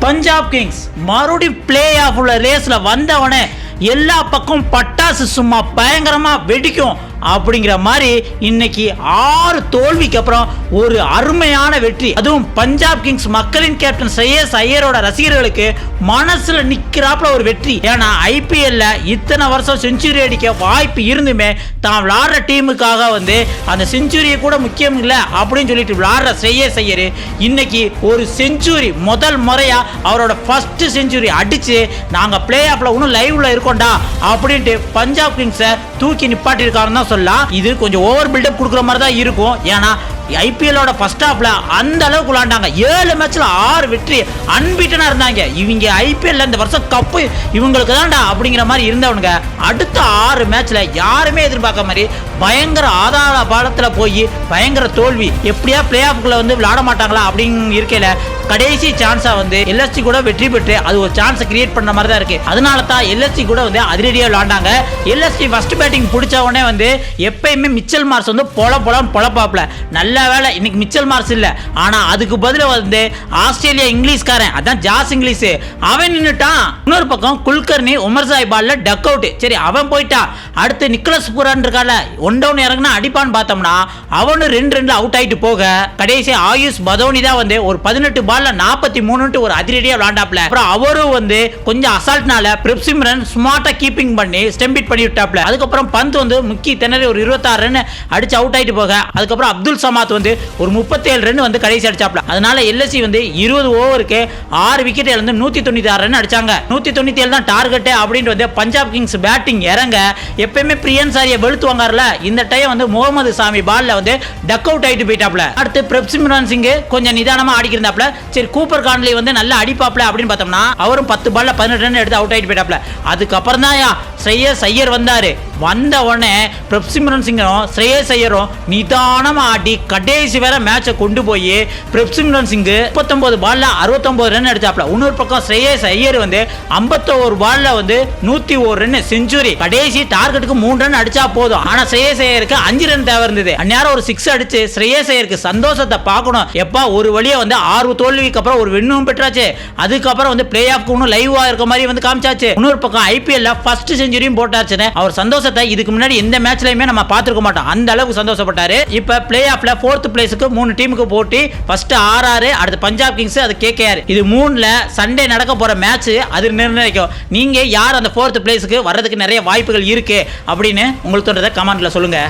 Punjab Kings மறுபடியும் play off உள்ள ரேஸ்ல வந்தவனே எல்லா பக்கம் பட்டாசு சும்மா பயங்கரமா வெடிக்கும் அப்படிங்கிற மாதிரி இன்னைக்கு 6 தோல்விக்கு அப்புறம் ஒரு அருமையான வெற்றி. அதுவும் பஞ்சாப் கிங்ஸ் மக்களின் கேப்டன் ஸ்ரேயஸ் ஐயரோட ரசிகர்களுக்கு மனசுல நிக்கிறாப்ல ஒரு வெற்றி. ஏன்னா ஐபிஎல்ல இத்தனை வருஷம் செஞ்சுரி அடிக்க வாய்ப்பு இருந்துமே தான் விளாடுற டீமுக்காக அந்த செஞ்சுரியை கூட முக்கியம் இல்லை அப்படின்னு சொல்லிட்டு விளாடுற ஸ்ரேயஸ் ஐயர் இன்னைக்கு ஒரு செஞ்சுரி முதல் முறையா அவரோட ஃபர்ஸ்ட் செஞ்சுரி அடிச்சு நாங்க பிளே ஆஃப்ல இன்னும் லைவ்ல இருக்கோம்டா அப்படின்ட்டு பஞ்சாப் கிங்ஸை தூக்கி நிப்பாட்டி இருக்காருன்னு தான் சொல்லலாம். இது கொஞ்சம் ஓவர் பில்டப் கொடுக்குற மாதிரி தான் இருக்கும். ஏன்னா ஐபிஎல்லோட ஃபர்ஸ்ட் ஹாஃப்ல அந்த அளவுக்கு விளாண்டாங்க. 7 மேட்ச்ல 6 வெற்றி அன்பீட்டனா இருந்தாங்க. இவங்க ஐபிஎல்ல இந்த வருஷம் கப்பு இவங்களுக்கு தான்டா அப்படிங்கிற மாதிரி இருந்தவனுங்க அடுத்த 6 மேட்ச்ல யாருமே எதிர்பார்க்க மாதிரி பயங்கர ஆதார பாலத்தில் போய் பயங்கர தோல்வி. எப்படியா பிளே ஆஃப்குள்ள விளையாட மாட்டாங்களா அப்படின்னு இருக்கையில கடைசி சான்ஸா எல்எஸ்டி கூட வெற்றி பெற்று அது ஒரு சான்ஸ் கிரியேட் பண்ண மாதிரி தான் இருக்கு. அதனால தான் எல்எஸ்டி கூட அதிரடியாக விளையாண்டாங்க. எல்எஸ்டி ஃபர்ஸ்ட் பேட்டிங் பிடிச்ச உடனே எப்பயுமே மிச்சல் மார்ஸ் பொழப்பாப்ல. நல்ல வேலை இன்னைக்கு மிச்சல் மார்ஸ் இல்ல. ஆனா அதுக்கு பதில ஆஸ்திரேலியா இங்கிலீஷ்காரன் அதான் ஜாஸ் இங்கிலீஷ் அவன் நின்னுட்டான். இன்னொரு பக்கம் குல்கர்னி உமர்சாய் பால்ல டக் அவுட். சரி அவன் போயிட்டா. அடுத்து நிக்கலஸ் புரான் இருக்கால ஒன் டவுன் இறங்கினா அடிப்பான்னு பார்த்தோம்னா அவனு 2 அவுட் ஆயிட்டு போக கடைசி ஆயுஷ் பதோனி தான் ஒரு 18 பால்ல 43 ஒரு அதிரடியா விளையாண்டாப்ல. அப்புறம் அவரும் கொஞ்சம் அசால்ட்னால பிரிப்சிம்ரன் ஸ்மார்ட்டா கீப்பிங் பண்ணி ஸ்டெம்பிட் பண்ணி விட்டாப்ல. அதுக்கப்புறம் பந்த் முக்கி திணறி ஒரு 26 ரன் அடிச்சு அவுட் ஆயிட்டு போக அதுக்கப்புறம் அப்துல் சமாத் ஒரு 37 ரன் கடைசி அடிச்சாப்ல. அதனால எல்எஸ்சி 20 ஓவருக்கு 6 விக்கெட் இழந்து 196 ரன் அடிச்சாங்க. 197 தான் டார்கெட் அப்படின்ட்டு பஞ்சாப் கிங்ஸ் பேட்டிங் இறங்க எப்பயுமே பிரியன் சாரியை வெளுத்துவாங்கல இந்த டைம் முகமது சாமி பால்ல டக் அவுட் ஆயிட்டு போயிட்டாப்ல. அடுத்து பிரப்சிம்ரன் சிங் கொஞ்சம் நிதானமா ஆடிக்கிருந்தாப்ல. சரி கூப்பர் கான்லி நல்லா அடிப்பாப்ல அப்படின்னு பார்த்தோம்னா அவரும் 10 பால்ல 18 ரன் எடுத்து அவுட் ஆயிட்டு போயிட்டாப்ல. அதுக்கப்புறம் தான் ஸ்ரேயஸ் ஐயர் வந்தாரு. வந்த உடனே பிரப்சிம்ரன் சிங்கும் ஸ்ரேயஸ் ஐயரும் நிதானமா ஆடி கடைசி வேற மேட்சை கொண்டு போய் பிரப்சிம்ரன் சிங் 39 பால்ல 69 ரன் அடிச்சாப்ல. இன்னொரு பக்கம் ஸ்ரேயஸ் ஐயர் 51 பால்ல 101 ரன் செஞ்சுரி. கடைசி டார்கெட்டுக்கு 3 ரன் அடிச்சா போதும். ஆனா ஸ்ரேயஸ் ஐயருக்கு 5 ரன் தேவை இருந்தது. அந்நேரம் ஒரு 6 அடிச்சு ஸ்ரேயஸ் ஐயருக்கு சந்தோஷத்தை பார்க்கணும். எப்பா ஒரு வழியா 6 தோல்விக்கு அப்புறம் ஒரு வின்னும் பெற்றாச்சு. அதுக்கப்புறம் பிளே ஆஃப்க்கு இன்னும் லைவா இருக்க மாதிரி காமிச்சாச்சு. இன்னொரு பக்கம் ஐபிஎல்ல ஃபர்ஸ்ட் செஞ்சுரியும் போட்டாச்சுன்னு அவர் சந்தோஷத்தை இதுக்கு முன்னாடி எந்த மேட்ச்லயுமே நம்ம பார்த்திருக்க மாட்டோம். அந்த அளவுக்கு சந்தோஷப்பட்டாரு. இப்ப பிளே ஆஃப்ல 4th பிளேஸ்க்கு 3 டீமுக்கு போட்டி. ஃபர்ஸ்ட் ஆர்ஆர், அடுத்து பஞ்சாப் கிங்ஸ், அது கேகேஆர். இது 3ல சண்டே நடக்க போற மேட்ச் அது நிர்ணயிக்கும். நீங்க யார் அந்த 4th பிளேஸ்க்கு வர்றதுக்கு நிறைய வாய்ப்புகள் இருக்கு அப்படின்னு உங்களுக்கு தோன்றதை கமெண்ட்ல சொல்லுங்க.